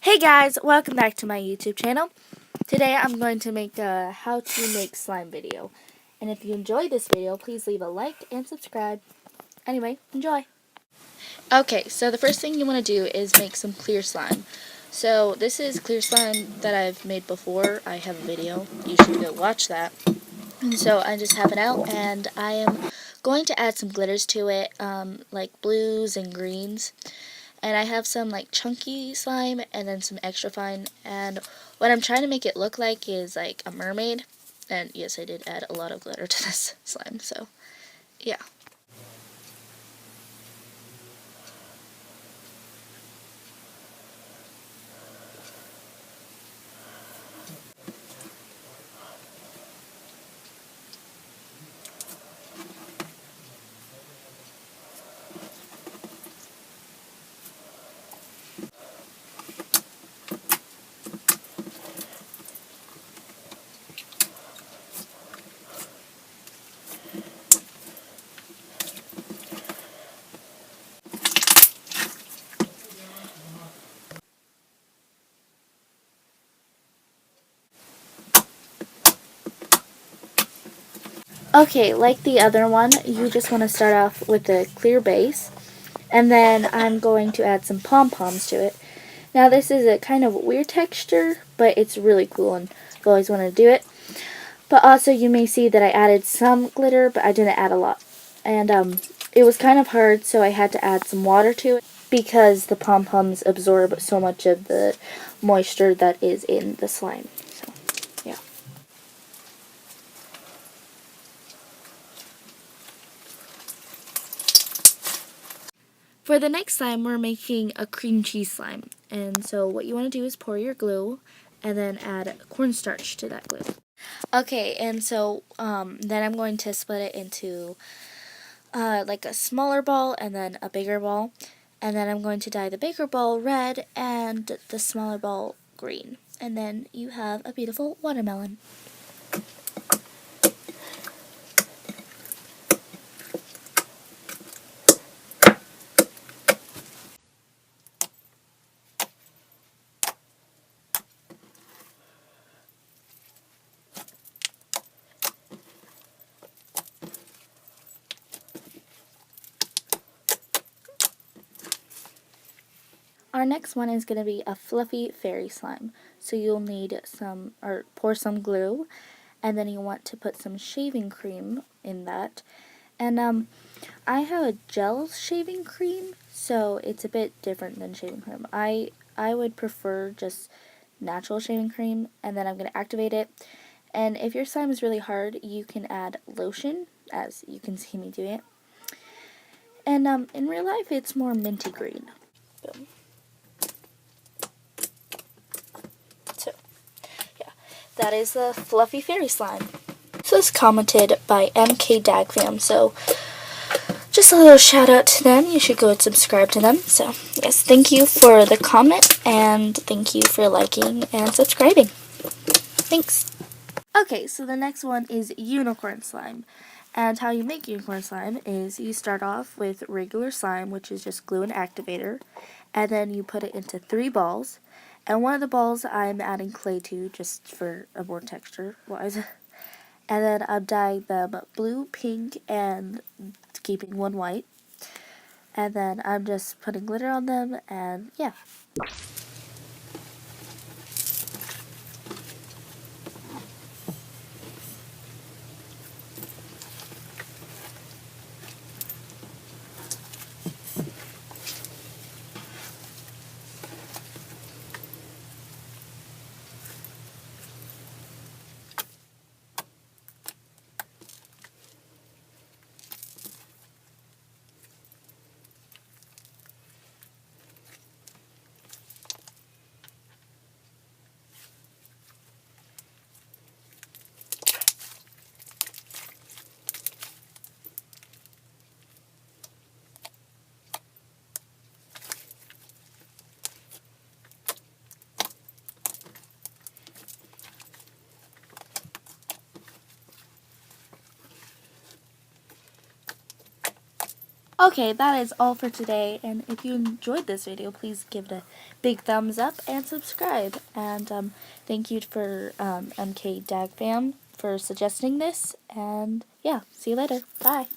Hey guys, welcome back to my YouTube channel. Today I'm going to make a how to make slime video. And if you enjoyed this video, please leave a like and subscribe. Anyway, enjoy. Okay, so the first thing you want to do is make some clear slime. So this is clear slime that I've made before. I have a video. You should go watch that. And so I just have it out and I am going to add some glitters to it, like blues and greens. And I have some like chunky slime and then some extra fine, and what I'm trying to make it look like is like a mermaid. And yes, I did add a lot of glitter to this slime, so yeah. Okay, like the other one, you just want to start off with a clear base, and then I'm going to add some pom-poms to it. Now this is a kind of weird texture, but it's really cool and I've always wanted to do it. But also you may see that I added some glitter, but I didn't add a lot. And it was kind of hard, so I had to add some water to it because the pom-poms absorb so much of the moisture that is in the slime. So, yeah. For the next slime, we're making a cream cheese slime. And so what you want to do is pour your glue and then add cornstarch to that glue. Okay, and so then I'm going to split it into like a smaller ball and then a bigger ball. And then I'm going to dye the bigger ball red and the smaller ball green. And then you have a beautiful watermelon. Our next one is going to be a fluffy fairy slime. So you'll need some, or pour some glue, and then you want to put some shaving cream in that. And I have a gel shaving cream, so it's a bit different than shaving cream. I would prefer just natural shaving cream, and then I'm going to activate it. And if your slime is really hard, you can add lotion, as you can see me doing it. And in real life, it's more minty green. Boom. So, yeah, that is the fluffy fairy slime. This was commented by MK Dagfam, so just a little shout out to them. You should go and subscribe to them. So, yes, thank you for the comment, and thank you for liking and subscribing. Thanks. Okay, so the next one is unicorn slime. And how you make unicorn slime is you start off with regular slime, which is just glue and activator, and then you put it into 3 balls. And one of the balls I'm adding clay to just for a more texture wise. And then I'm dyeing them blue, pink, and keeping one white. And then I'm just putting glitter on them, and yeah. Okay, that is all for today, and if you enjoyed this video, please give it a big thumbs up and subscribe. And thank you for MK Dag Fam for suggesting this, and yeah, see you later. Bye.